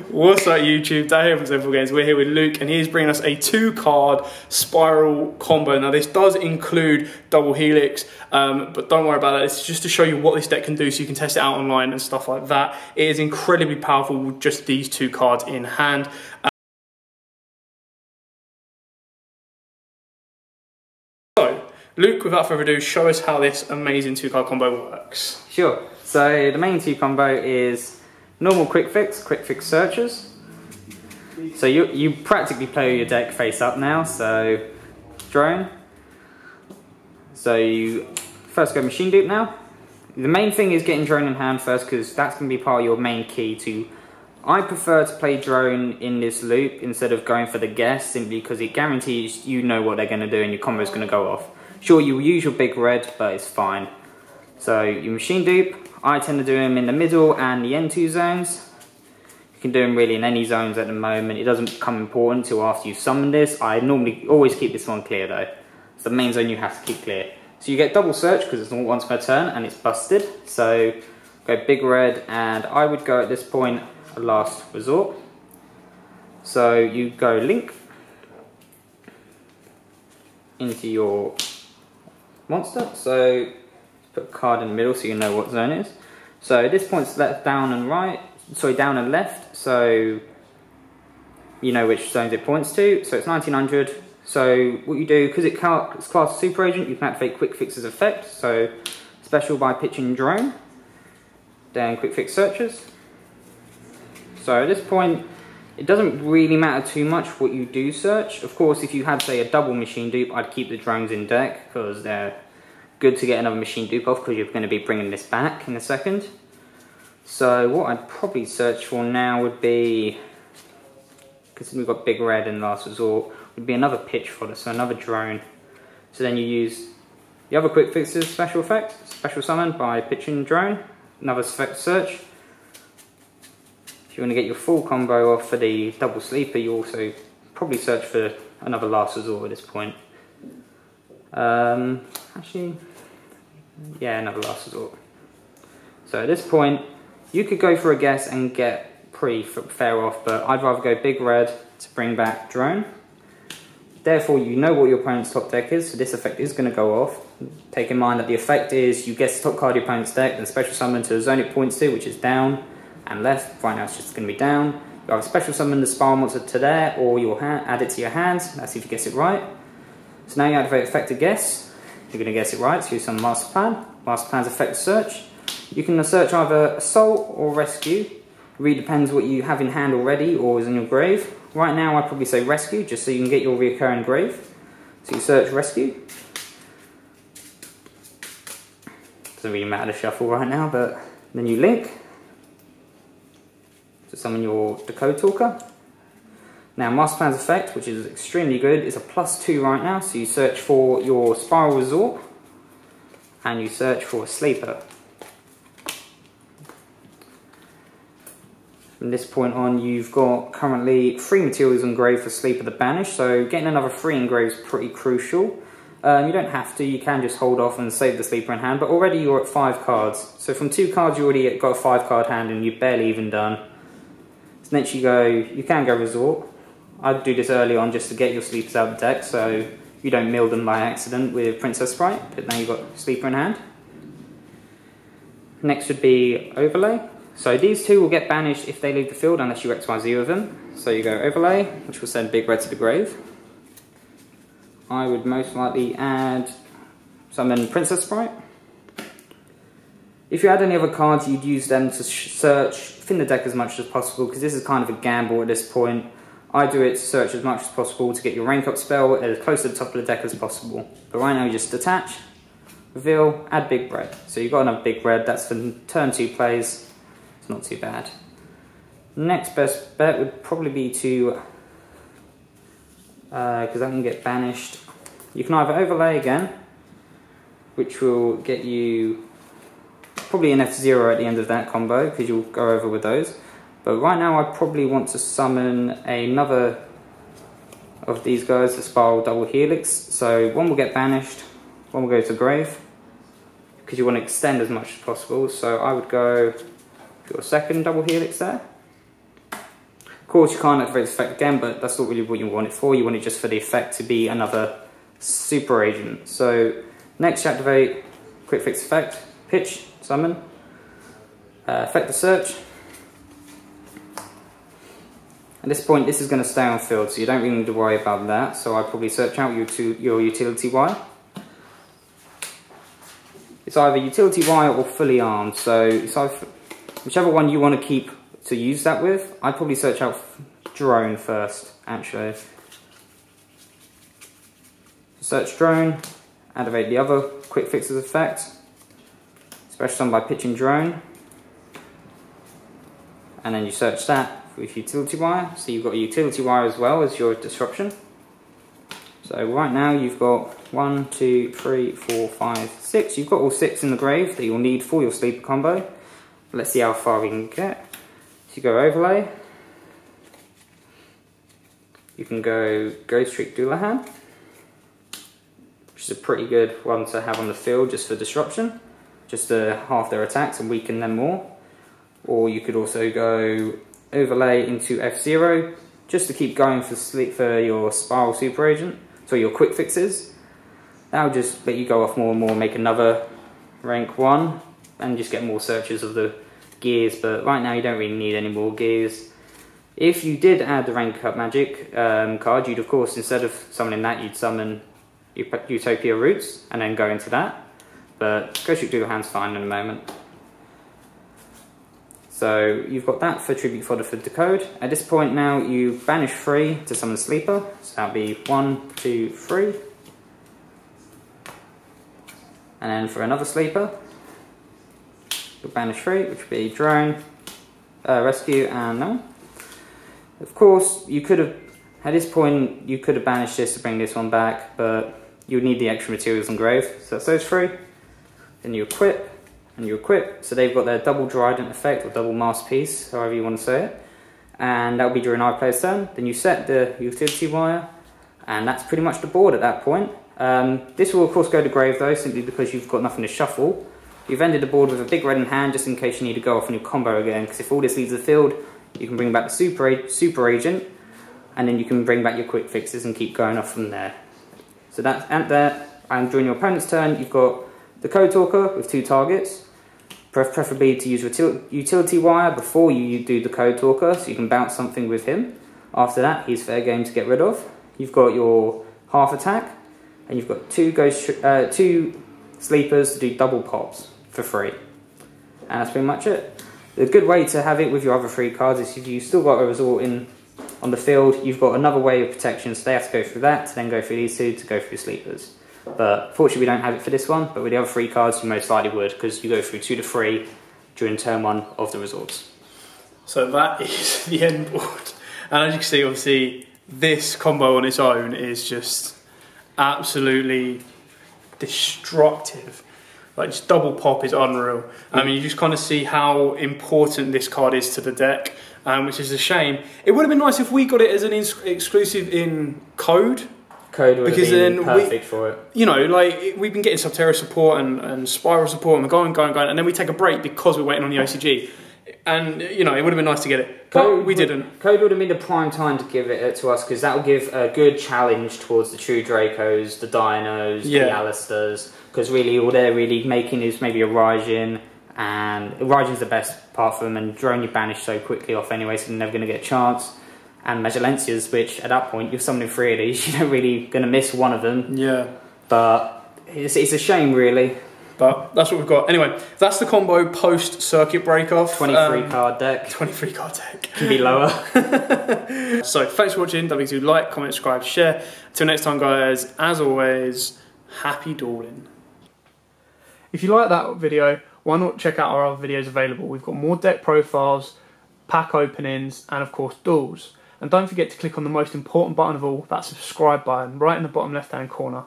What's up YouTube, Dave here from Zephyr Games. We're here with Luke and he's bringing us a 2-card Spyral combo. Now this does include double helix, but don't worry about that. It's just to show you what this deck can do so you can test it out online and stuff like that. It is incredibly powerful with just these 2 cards in hand. So Luke, without further ado, show us how this amazing 2-card combo works. Sure. So the main 2 combo is normal quick fix searches. So you practically play your deck face up now, so drone. So you first go machine dupe now. The main thing is getting drone in hand first because that's going to be part of your main key to... I prefer to play drone in this loop instead of going for the guess, simply because it guarantees you know what they're going to do and your combo is going to go off. Sure, you use your big red, but it's fine. So you machine dupe. I tend to do them in the middle and the N2 zones. You can do them really in any zones at the moment. It doesn't become important until after you summon this. I normally always keep this one clear though. It's the main zone you have to keep clear. So you get double search because it's all once per turn and it's busted. So go big red, and I would go at this point a last resort. So you go link into your monster. So put a card in the middle so you know what zone it is. So at this point it's left, down and right, sorry, down and left, so you know which zones it points to. So it's 1900. So what you do, because it's class super agent, you can activate quick fixes effect. So special by pitching drone, then quick fix searches. So at this point it doesn't really matter too much what you do search. Of course, if you had say a double machine dupe, I'd keep the drones in deck because they're good to get another machine dupe off because you're going to be bringing this back in a second. So what I'd probably search for now would be, because we've got big red in last resort, would be another pitch fodder, so another drone. So then you use the other quick fixes special effect, special summon by pitching drone, another search. If you want to get your full combo off for the double sleeper, you also probably search for another last resort at this point. Actually, yeah, another last resort. So at this point, you could go for a guess and get pretty fair off, but I'd rather go big red to bring back drone. Therefore, you know what your opponent's top deck is, so this effect is going to go off. Take in mind that the effect is you guess the top card of your opponent's deck, then special summon to the zone it points to, which is down and left. Right now it's just going to be down. You either special summon the Spyral monster to there, or you'll add it to your hand. That's if you guess it right. So now you activate effect to guess. You're going to guess it right, so use some master plan. Master plan's effect search. You can search either assault or rescue. It really depends what you have in hand already or is in your grave. Right now I'd probably say rescue, just so you can get your reoccurring grave. So you search rescue. Doesn't really matter to shuffle right now, but then you link to summon your Decode Talker. Now Master Plan's effect, which is extremely good, is a +2 right now, so you search for your Spyral Resort and you search for a Sleeper. From this point on, you've got currently 3 materials in grave for Sleeper the Banish, so getting another 3 in grave is pretty crucial. You don't have to, you can just hold off and save the Sleeper in hand, but already you're at 5 cards. So from 2 cards you already got a 5-card hand and you're barely even done. So next you can go Resort. I'd do this early on just to get your sleepers out of the deck so you don't mill them by accident with Princess Sprite, but now you've got Sleeper in hand. Next would be Overlay. So these 2 will get banished if they leave the field unless you XYZ with them. So you go Overlay, which will send Big Red to the grave. I would most likely summon Princess Sprite. If you had any other cards, you'd use them to search, thin the deck as much as possible, because this is kind of a gamble at this point. I do it to search as much as possible to get your rank up spell as close to the top of the deck as possible. But right now you just detach, reveal, add big red. So you've got another big red, that's for turn 2 plays. It's not too bad. Next best bet would probably be to, because I can get banished, you can either Overlay again, which will get you probably an F0 at the end of that combo, because you'll go over with those. But right now I probably want to summon another of these guys, the Spyral Double Helix. So one will get banished, one will go to grave, because you want to extend as much as possible. So I would go for your second Double Helix there. course, you can't activate this effect again, but that's not really what you want it for. You want it just for the effect to be another super agent. So next you activate quick fix effect, pitch, summon, effect the search. At this point, this is going to stay on field, so you don't really need to worry about that. So I'd probably search out your utility wire. It's either utility wire or fully armed, so it's either, whichever one you want to keep to use that with. I'd probably search out drone first, actually. Search drone, activate the other quick fixes effect, special summon by pitching drone, and then you search that with utility wire. So you've got a utility wire as well as your disruption. So right now you've got 1, 2, 3, 4, 5, 6. You've got all 6 in the grave that you'll need for your sleeper combo. Let's see how far we can get. So you go overlay. You can go Ghost Trick Dueling, which is a pretty good one to have on the field just for disruption, just to half their attacks and weaken them more. Or you could also go overlay into F0 just to keep going for your Spyral super agent, so your quick fixes. That'll just let you go off more and more, make another rank 1 and just get more searches of the gears, but right now you don't really need any more gears. If you did add the rank up magic card, you'd of course, instead of summoning that, you'd summon Utopia Roots and then go into that, but Ghost Trick Dueling fine in a moment. So you've got that for tribute fodder for decode. At this point now you banish 3 to summon sleeper, so that'll be 1, 2, 3. And then for another sleeper, you'll banish 3, which would be drone, rescue, and no. Of course, you could have, at this point, you could have banished this to bring this one back, but you would need the extra materials engraved. So that's those 3. Then you equip, and you equip. So they've got their double Dryden effect, or double masterpiece, however you want to say it. And that will be during our player's turn. Then you set the utility wire, and that's pretty much the board at that point. This will of course go to grave though, simply because you've got nothing to shuffle. You've ended the board with a big red in hand, just in case you need to go off on your combo again, because if all this leaves the field, you can bring back the super agent, and then you can bring back your quick fixes and keep going off from there. So that's at that, and during your opponent's turn, you've got the Code Talker with 2 targets. Preferably to use utility wire before you do the Code Talker, so you can bounce something with him. After that, he's fair game to get rid of. You've got your half attack, and you've got 2 sleepers to do double pops for free. And that's pretty much it. The good way to have it with your other 3 cards is if you've still got a resort in on the field, you've got another way of protection, so they have to go through that, to then go through these 2 to go through sleepers. But fortunately we don't have it for this one, but with the other 3 cards you most likely would, because you go through 2 to 3 during turn 1 of the resorts. So that is the end board. And as you can see, obviously, this combo on its own is just absolutely destructive. Like, just double pop is unreal. I mean, you just kind of see how important this card is to the deck, which is a shame. It would have been nice if we got it as an exclusive in Code. Code would have been perfect for it. You know, like, we've been getting Subterra support and Spyral support, and we're going, and then we take a break because we're waiting on the OCG. And, you know, it would have been nice to get it, but we didn't. Code would have been the prime time to give it to us, because that would give a good challenge towards the True Dracos, the Dinos, the Alistars, because really all they're really making is maybe a Raijin, and Raijin's the best part for them, and Drone you banish so quickly off anyway, so they're never going to get a chance. And Magelencias, which at that point you're summoning 3 of these, you're not really going to miss one of them. Yeah. But it's a shame, really. But that's what we've got. Anyway, that's the combo post circuit break off. 23 card deck. 23 card deck. Can be lower. So thanks for watching. Don't forget to like, comment, subscribe, share. Until next time, guys, as always, happy dueling. If you like that video, why not check out our other videos available? We've got more deck profiles, pack openings, and of course duels. And don't forget to click on the most important button of all, that subscribe button, right in the bottom left hand corner.